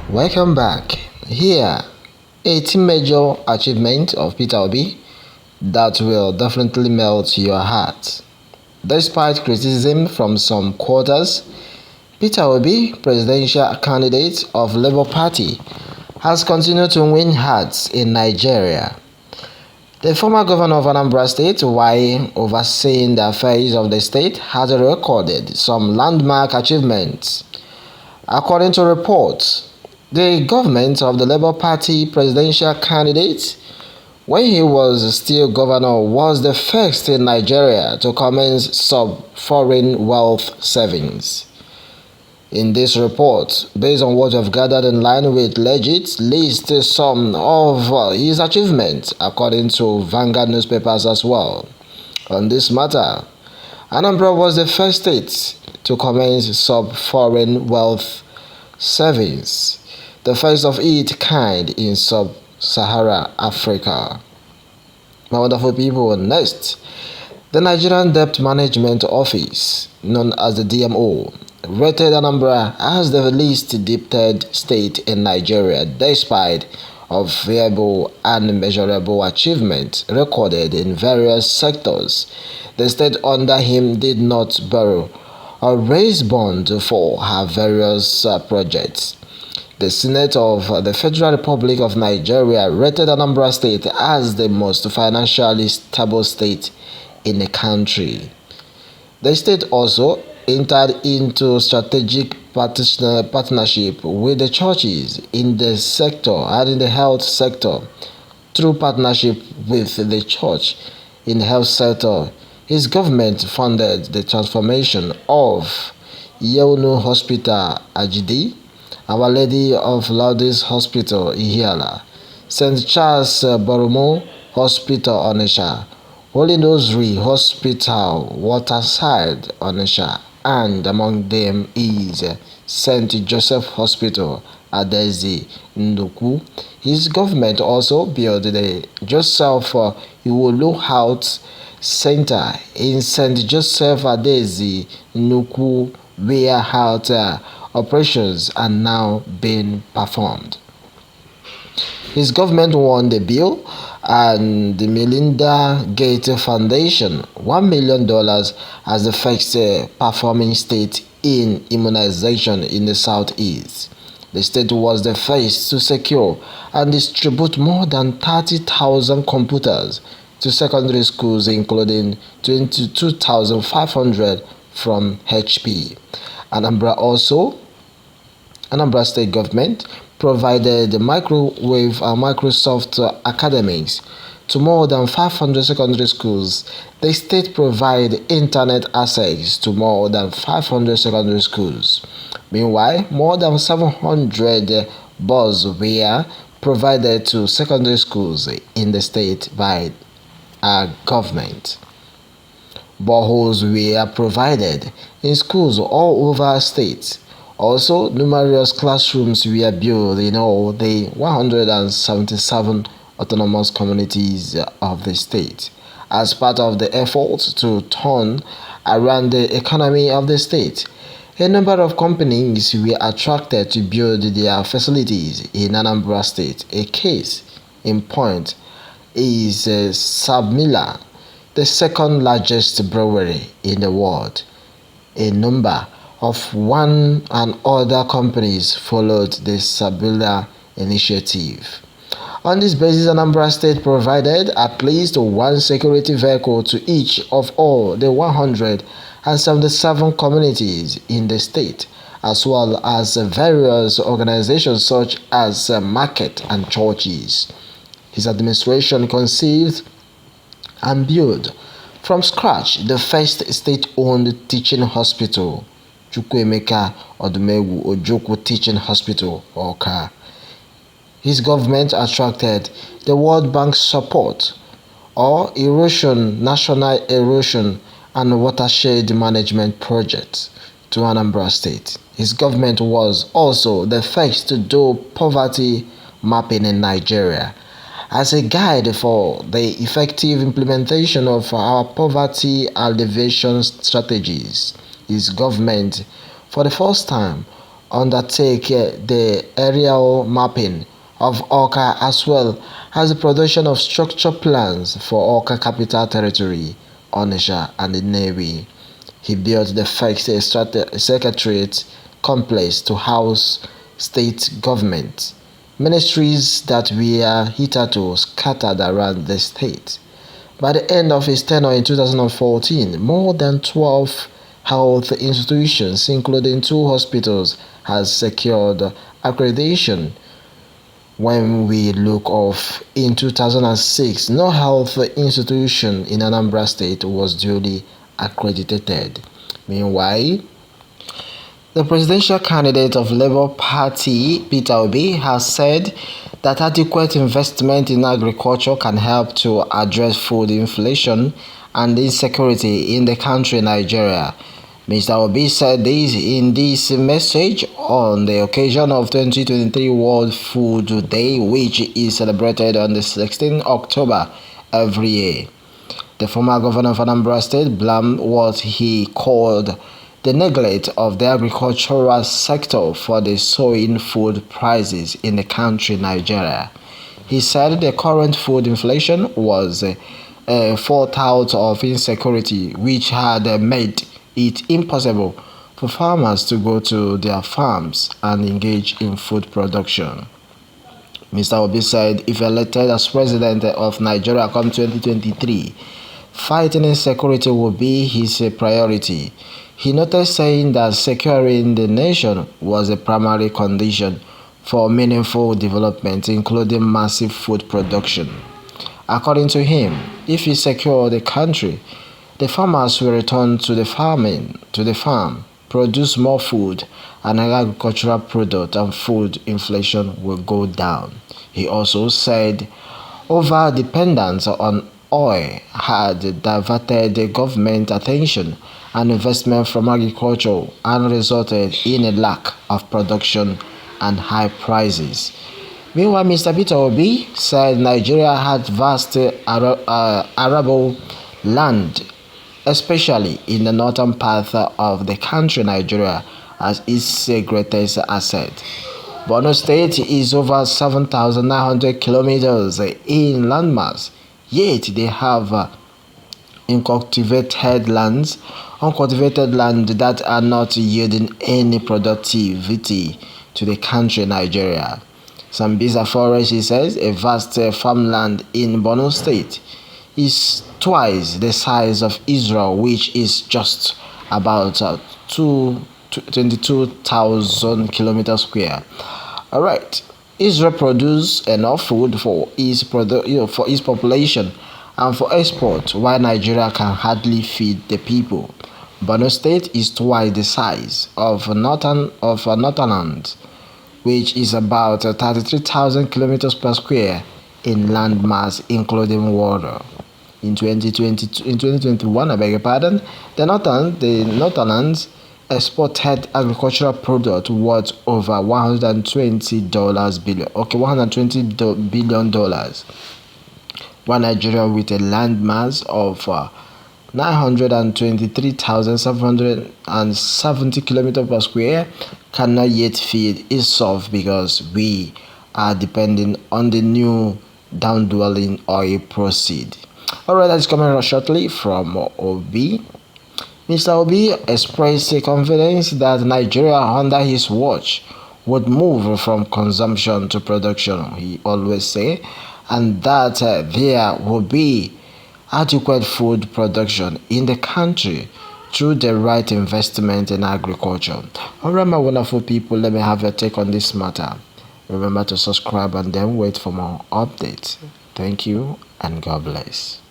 Welcome back. Here, 18 major achievements of Peter Obi that will definitely melt your heart. Despite criticism from some quarters, Peter Obi, presidential candidate of Labour Party, has continued to win hearts in Nigeria. The former governor of Anambra State, while overseeing the affairs of the state, has recorded some landmark achievements. According to reports, the government of the Labour Party presidential candidate, when he was still governor, was the first in Nigeria to commence sub-foreign wealth savings. In this report, based on what we've gathered in line with legit, lists some of his achievements according to Vanguard newspapers as well. On this matter, Anambra was the first state to commence sub-foreign wealth savings, the first of its kind in sub-Saharan Africa. My wonderful people, next, the Nigerian Debt Management Office, known as the DMO, rated Anambra as the least indebted state in Nigeria despite of viable and measurable achievements recorded in various sectors. The state under him did not borrow or raise bonds for her various projects. The Senate of the Federal Republic of Nigeria rated Anambra State as the most financially stable state in the country. The state also entered into strategic partnership with the churches in the sector and in the health sector. Through partnership with the church in the health sector, his government funded the transformation of Yonu Hospital Ajidi, Our Lady of Lourdes Hospital Ihiala, St. Charles Borromeo Hospital Onitsha, Holy Rosary Hospital Waterside Onitsha, and among them is St. Joseph Hospital Adezi Nduku. His government also built the Joseph Iwolo Health Center in St. Joseph Adezi Nduku, where health operations are now being performed. His government won the bill and the Melinda Gates Foundation $1 million as the first performing state in immunization in the Southeast. The state was the first to secure and distribute more than 30,000 computers to secondary schools, including 22,500 from HP. Anambra State government provided the microwave and Microsoft academies to more than 500 secondary schools. The state provided internet access to more than 500 secondary schools. Meanwhile, more than 700 buses were provided to secondary schools in the state by our government. Boreholes were provided in schools all over states. Also, numerous classrooms were built in all the 177 autonomous communities of the state as part of the effort to turn around the economy of the state. A number of companies were attracted to build their facilities in Anambra State. A case in point is Sabmila, the second largest brewery in the world. A number of one and other companies followed the Sabila initiative. On this basis, Anambra State provided at least one security vehicle to each of all the 177 communities in the state, as well as various organizations such as market and churches. His administration conceived and built from scratch the first state-owned teaching hospital, Chukwuemeka Odumegwu Ojukwu Teaching Hospital, Awka. His government attracted the World Bank's support or National Erosion and Watershed Management Project to Anambra State. His government was also the first to do poverty mapping in Nigeria as a guide for the effective implementation of our poverty alleviation strategies. His government, for the first time, undertake the aerial mapping of Awka as well as the production of structure plans for Awka Capital Territory, Onitsha and Nnewi. He built the first secretariat complex to house state government ministries that were hitherto scattered around the state. By the end of his tenure in 2014, more than 12 health institutions, including 2 hospitals, has secured accreditation. When we look off in 2006, no health institution in Anambra State was duly accredited. Meanwhile, the presidential candidate of Labour Party, Peter Obi, has said that adequate investment in agriculture can help to address food inflation and insecurity in the country Nigeria. Mr. Obi said this in this message on the occasion of 2023 World Food Day, which is celebrated on the 16th October every year. The former governor of Anambra State blamed what he called the neglect of the agricultural sector for the soaring food prices in the country Nigeria. He said the current food inflation was a fallout of insecurity which had made it impossible for farmers to go to their farms and engage in food production. Mr. Obi said if elected as president of Nigeria come 2023, fighting insecurity will be his priority. He noted saying that securing the nation was a primary condition for meaningful development, including massive food production. According to him, if he secured the country, the farmers will return to the farm, produce more food and agricultural product, and food inflation will go down. He also said over-dependence on oil had diverted the government attention and investment from agriculture and resulted in a lack of production and high prices. Meanwhile, Mr. Peter Obi said Nigeria had vast arable land, especially in the northern part of the country Nigeria, as its greatest asset. Borno State is over 7,900 kilometers in landmass, yet they have uncultivated lands that are not yielding any productivity to the country Nigeria. Sambisa Forest, he says, a vast farmland in Borno State, is twice the size of Israel, which is just about 22,000 kilometers square. All right, Israel produces enough food for its population and for export, while Nigeria can hardly feed the people. Borno State is twice the size of Northern, which is about 33,000 kilometers per square in land mass, including water. In 2021, I beg your pardon, the Northernlands exported agricultural product worth over $120 billion, while Nigeria, with a land mass of 923,770 kilometers per square, cannot yet feed itself because we are depending on the new down-dwelling oil proceed. Alright, that's coming shortly from Obi. Mr. Obi expressed confidence that Nigeria under his watch would move from consumption to production, he always say, and that there will be adequate food production in the country through the right investment in agriculture. Alright, my wonderful people, let me have your take on this matter. Remember to subscribe and then wait for more updates. Thank you and God bless.